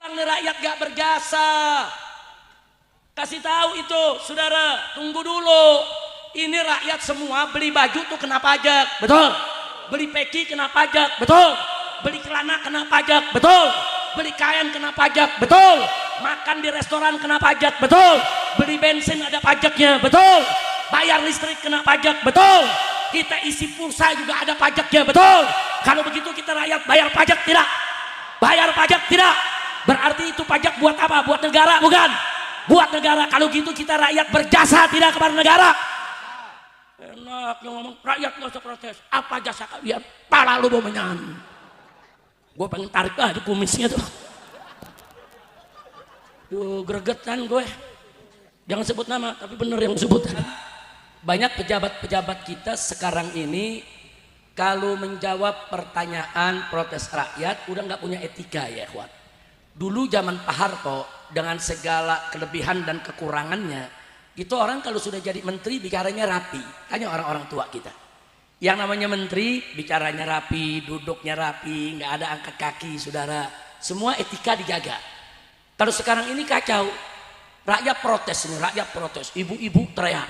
Rakyat gak berjasa. Kasih tahu itu, saudara. Tunggu dulu. Ini rakyat semua beli baju tuh kena pajak, betul? Beli peci kena pajak, betul? Beli celana kena pajak, betul? Beli kain kena pajak, betul? Makan di restoran kena pajak, betul? Beli bensin ada pajaknya, betul? Bayar listrik kena pajak, betul? Kita isi pulsa juga ada pajaknya, betul? Kalau begitu kita rakyat bayar pajak tidak? Bayar pajak tidak? Berarti itu pajak buat apa? Buat negara, bukan? Buat negara. Kalau gitu kita rakyat berjasa tidak kepada negara? Enak yang ngomong rakyat nggak usah protes. Apa jasa kalian? Pala lu mau menyan. Gue pengen tarik aja kumisnya tuh. Duh gregetan gue. Jangan sebut nama, tapi bener yang sebut. Banyak pejabat-pejabat kita sekarang ini kalau menjawab pertanyaan protes rakyat udah nggak punya etika ya kawan. Dulu zaman Pak Harto dengan segala kelebihan dan kekurangannya, itu orang kalau sudah jadi menteri bicaranya rapi. Tanya orang-orang tua kita. Yang namanya menteri bicaranya rapi, duduknya rapi, nggak ada angkat kaki, saudara. Semua etika dijaga. Kalau sekarang ini kacau. Rakyat protes ini, rakyat protes. Ibu-ibu teriak.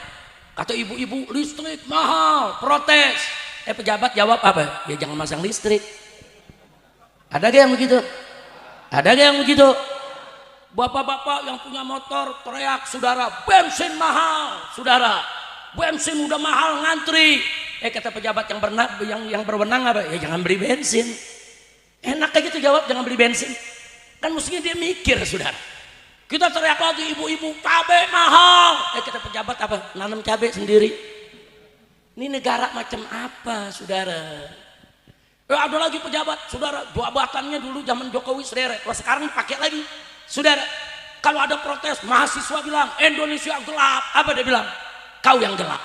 Kata ibu-ibu listrik mahal, protes. Pejabat jawab apa? Ya jangan masang listrik. Ada gak yang begitu? Ada gak yang begitu? Bapak-bapak yang punya motor teriak, saudara, bensin mahal, saudara, bensin udah mahal ngantri. Kata pejabat yang berwenang apa? Ya jangan beli bensin. Enak kayak gitu jawab, jangan beli bensin. Kan mestinya dia mikir, saudara. Kita teriak lagi, ibu-ibu, cabai mahal. Kata pejabat apa? Nanam cabai sendiri. Ini negara macam apa, saudara? Ada lagi pejabat, saudara, jabatannya dulu zaman Jokowi sederet, sekarang dipakai lagi. Saudara, kalau ada protes, mahasiswa bilang Indonesia gelap. Apa dia bilang? Kau yang gelap.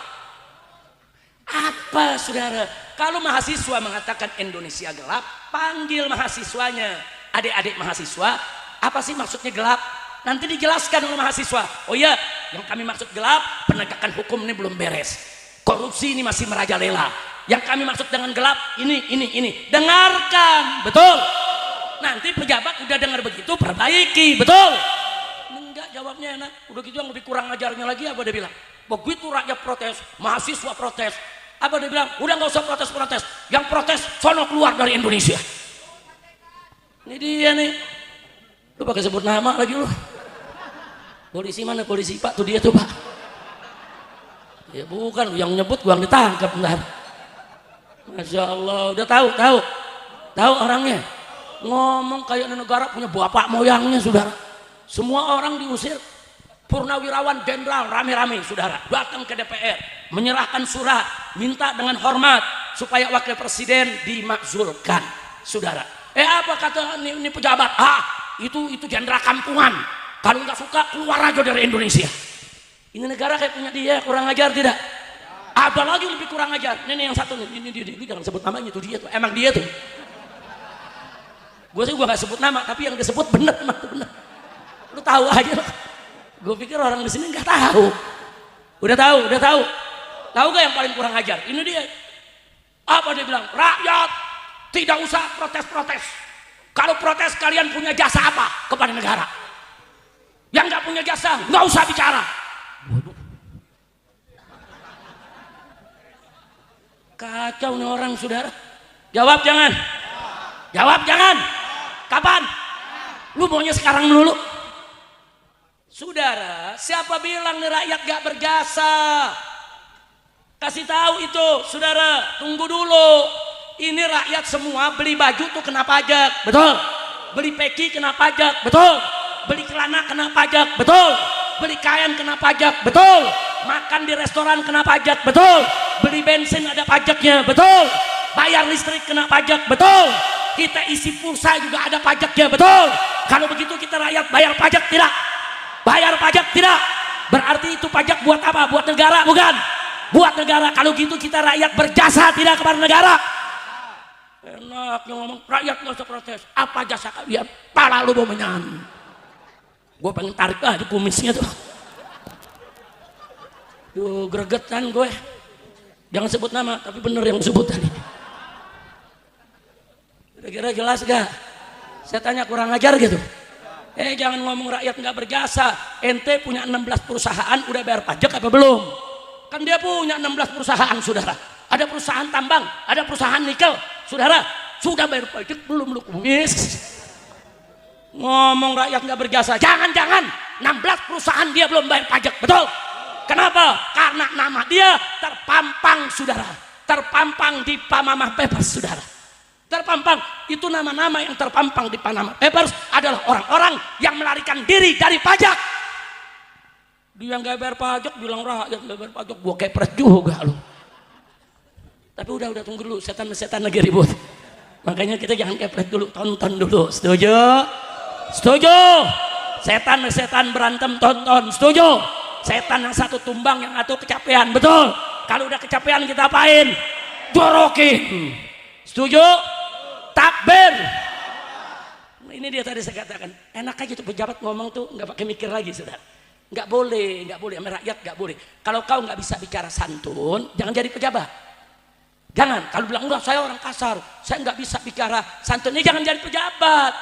Apa saudara? Kalau mahasiswa mengatakan Indonesia gelap, panggil mahasiswanya. Adik-adik mahasiswa, apa sih maksudnya gelap? Nanti dijelaskan oleh mahasiswa. Oh iya, yang kami maksud gelap, penegakan hukum ini belum beres. Korupsi ini masih merajalela. Yang kami maksud dengan gelap, ini. Dengarkan, betul? Nanti pejabat udah dengar begitu, perbaiki, betul? Enggak, jawabnya enak. Udah gitu yang lebih kurang ajarnya lagi apa dia bilang? Begitu rakyat protes, mahasiswa protes, apa dia bilang? Udah nggak usah protes-protes. Yang protes, sono keluar dari Indonesia. Ini dia nih. Lu pakai sebut nama lagi lu. Polisi mana polisi? Pak, tuh dia tuh Pak. Ya bukan, yang nyebut gua ditangkap bentar. Masya Allah, udah tahu orangnya. Ngomong kayak negara punya bapak moyangnya, saudara. Semua orang diusir. Purnawirawan jenderal rame-rame, saudara, datang ke DPR menyerahkan surat minta dengan hormat supaya wakil presiden dimakzulkan, saudara. Apa kata ini pejabat? Itu jenderal kampungan. Kalau nggak suka keluar aja dari Indonesia. Ini negara kayak punya dia, kurang ajar tidak? Ada lagi lebih kurang ajar. Ini yang satu nih, ini dia. Lu jangan sebut namanya, itu dia tuh. Emang dia tuh. Gue nggak sebut nama, tapi yang disebut bener, emang tuh bener. Lu tahu aja. Gue pikir orang di sini nggak tahu. Udah tahu. Tahu gak yang paling kurang ajar? Ini dia. Apa dia bilang? Rakyat tidak usah protes-protes. Kalau protes kalian punya jasa apa kepada negara? Yang nggak punya jasa nggak usah bicara. Waduh. Kacau nih orang, saudara. Jawab jangan. Kapan? Lu maunya sekarang dulu. Saudara, siapa bilang nih rakyat gak berjasa? Kasih tahu itu, saudara. Tunggu dulu. Ini rakyat semua beli baju tuh kena pajak, betul? Beli peci kena pajak, betul? Beli celana kena pajak, betul? Beli kain kena pajak, betul? Makan di restoran kena pajak, betul? Beli bensin ada pajaknya, betul? Bayar listrik kena pajak, betul? Kita isi pulsa juga ada pajaknya, betul? Kalau begitu kita rakyat bayar pajak tidak? Bayar pajak tidak? Berarti itu pajak buat apa? Buat negara, bukan? Buat negara. Kalau gitu kita rakyat berjasa tidak kepada negara? Enak yang ngomong rakyat nggak usah protes. Apa jasa kalian? Pala lu mau menyan. Gue pengen tarik aja kumisnya tuh. Duh gregetan gue. Jangan sebut nama, tapi bener yang sebut tadi. Kira-kira jelas gak? Saya tanya kurang ajar gitu. Jangan ngomong rakyat nggak berjasa. Ente punya 16 perusahaan, udah bayar pajak apa belum? Kan dia punya 16 perusahaan, saudara. Ada perusahaan tambang, ada perusahaan nikel, saudara. Sudah bayar pajak belum lu kumis? Ngomong rakyat nggak berjasa. Jangan-jangan 16 perusahaan dia belum bayar pajak, betul? Kenapa? Karena nama dia terpampang, saudara. Terpampang di Panama Papers, saudara. Terpampang, itu nama-nama yang terpampang di Panama Papers adalah orang-orang yang melarikan diri dari pajak. Dia nggak bayar pajak, bilang rakyat nggak bayar pajak, gua kepret juga lu. Tapi udah tunggu dulu, setan lagi ribut. Makanya kita jangan kepret dulu, tonton dulu. Setuju? Setuju? Setan berantem, tonton. Setuju? Setan yang satu tumbang, yang satu kecapean, betul? Kalau udah kecapean kita apain? Jorokin. Setuju? Takbir. Ini dia tadi saya katakan, enak aja tuh pejabat ngomong tuh nggak pakai mikir lagi, saudara. Nggak boleh sama rakyat nggak boleh. Kalau kau nggak bisa bicara santun, jangan jadi pejabat. Jangan. Kalau bilang enggak, saya orang kasar, saya nggak bisa bicara santun, ini jangan jadi pejabat.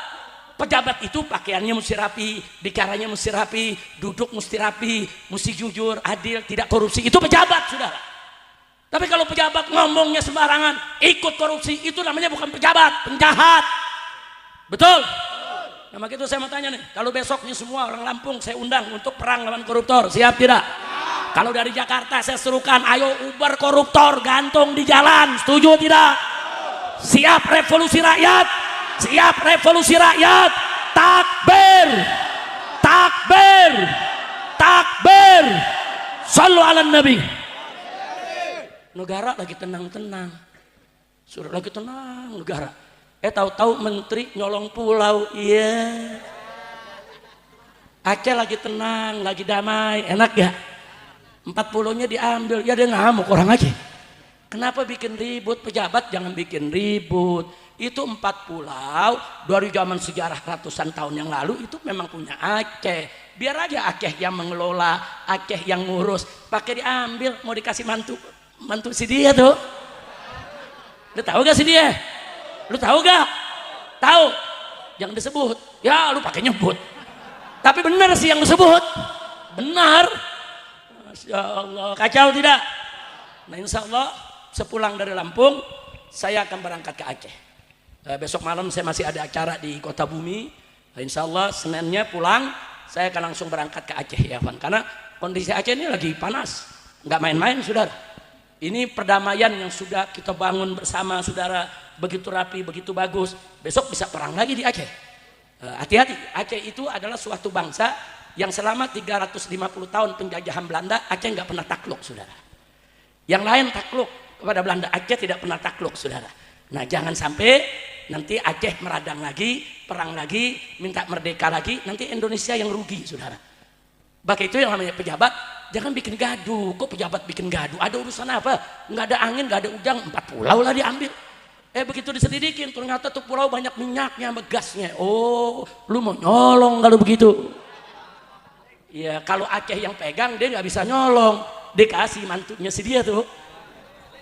Pejabat itu pakaiannya mesti rapi, bicaranya mesti rapi, duduk mesti rapi, mesti jujur, adil, tidak korupsi. Itu pejabat, saudara. Tapi kalau pejabat ngomongnya sembarangan, ikut korupsi, itu namanya bukan pejabat, penjahat. Betul? Nah, maka itu saya mau tanya nih, kalau besoknya semua orang Lampung saya undang untuk perang lawan koruptor, siap tidak? Kalau dari Jakarta saya serukan, ayo ubar koruptor, gantung di jalan, setuju tidak? Siap revolusi rakyat? Siap revolusi rakyat? Takbir! Takbir! Takbir! Sallu ala Nabi. Negara lagi tenang-tenang, sudah lagi tenang negara. Tahu-tahu menteri nyolong pulau, iya. Aceh lagi tenang, lagi damai, enak ya. 4 pulaunya diambil, ya dia ngamuk orang Aceh. Kenapa bikin ribut? Pejabat jangan bikin ribut. Itu 4 pulau dari zaman sejarah ratusan tahun yang lalu itu memang punya Aceh. Biar aja Aceh yang mengelola, Aceh yang ngurus. Pakai diambil, mau dikasih mantu si dia tuh. Lu tahu gak si dia? Lu tahu gak? Tahu? Jangan disebut. Ya lu pakai nyebut. Tapi benar sih yang disebut. Benar. Masya Allah. Kacau tidak? Nah insya Allah sepulang dari Lampung saya akan berangkat ke Aceh. Besok malam saya masih ada acara di Kota Bumi. Insya Allah Seninnya pulang saya akan langsung berangkat ke Aceh ya Van. Karena kondisi Aceh ini lagi panas. Nggak main-main saudara. Ini perdamaian yang sudah kita bangun bersama saudara, begitu rapi, begitu bagus. Besok bisa perang lagi di Aceh. Hati-hati, Aceh itu adalah suatu bangsa yang selama 350 tahun penjajahan Belanda, Aceh nggak pernah takluk saudara. Yang lain takluk kepada Belanda, Aceh tidak pernah takluk saudara. Nah jangan sampai nanti Aceh meradang lagi, perang lagi, minta merdeka lagi, nanti Indonesia yang rugi saudara. Maka itu yang namanya pejabat, jangan bikin gaduh. Kok pejabat bikin gaduh? Ada urusan apa? Nggak ada angin, nggak ada ujang, 4 pulau lah diambil. Begitu diselidikin, ternyata tuh pulau banyak minyaknya, gasnya. Oh, lu mau nyolong kalau begitu? Ya kalau Aceh yang pegang dia nggak bisa nyolong, dikasih mantunya si dia tuh.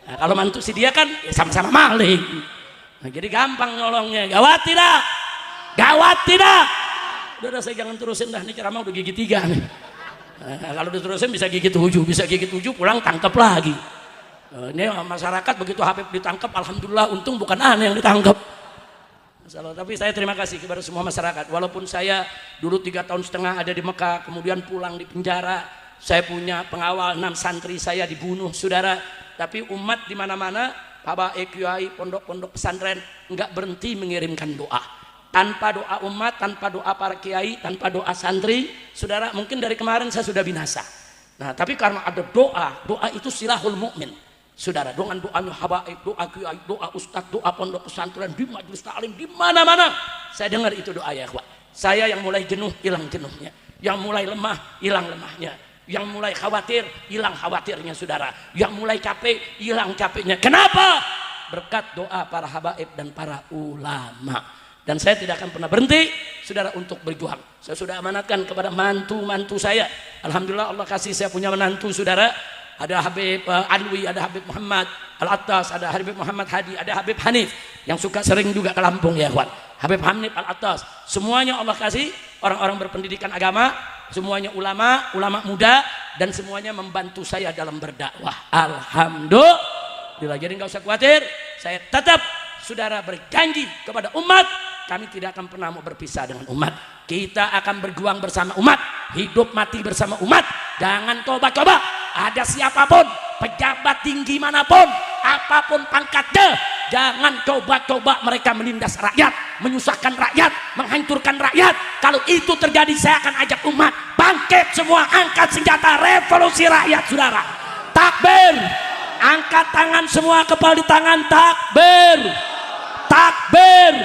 Nah, kalau mantu si dia kan ya sama-sama maling. Nah, jadi gampang nyolongnya. Gawat tidak? Gawat tidak? Udah saya jangan terusin dah, ini ceramah udah gigi 3 nih. Nah, kalau diterusin bisa gigi 7 pulang tangkap lagi. Ini masyarakat begitu Habib ditangkap, alhamdulillah untung bukan aneh yang ditangkap. Tapi saya terima kasih kepada semua masyarakat. Walaupun saya dulu 3,5 tahun ada di Mekah, kemudian pulang di penjara, saya punya pengawal 6 santri saya dibunuh saudara. Tapi umat di mana-mana, habaib, kiai, pondok-pondok pesantren nggak berhenti mengirimkan doa. Tanpa doa umat, tanpa doa para kiai, tanpa doa santri, saudara mungkin dari kemarin saya sudah binasa. Nah tapi karena ada doa, doa itu silahul mukmin. Saudara, dengan doanya habaib, doa kiai, doa ustadz, doa pondok pesantren, di majelis taklim, di mana-mana saya dengar itu doa ya, saya yang mulai jenuh hilang jenuhnya, yang mulai lemah hilang lemahnya, yang mulai khawatir hilang khawatirnya saudara, yang mulai capek hilang capeknya. Kenapa? Berkat doa para habaib dan para ulama. Dan saya tidak akan pernah berhenti saudara untuk berjuang. Saya sudah amanatkan kepada mantu-mantu saya. Alhamdulillah Allah kasih saya punya menantu saudara. Ada Habib Alwi, ada Habib Muhammad Al-Attas, ada Habib Muhammad Hadi, ada Habib Hanif yang suka sering juga ke Lampung ya kawan. Habib Hanif Al-Attas, semuanya Allah kasih orang-orang berpendidikan agama, semuanya ulama, ulama muda, dan semuanya membantu saya dalam berdakwah. Alhamdulillah. Jadi nggak usah khawatir, saya tetap saudara berjanji kepada umat, kami tidak akan pernah mau berpisah dengan umat. Kita akan berjuang bersama umat, hidup mati bersama umat. Jangan coba-coba, ada siapapun, pejabat tinggi manapun, apapun pangkatnya, jangan coba-coba mereka menindas rakyat, menyusahkan rakyat, menghancurkan rakyat. Kalau itu terjadi, saya akan ajak umat bangkit semua, angkat senjata, revolusi rakyat, saudara. Takbir, angkat tangan semua, kepala di tangan, takbir, takbir.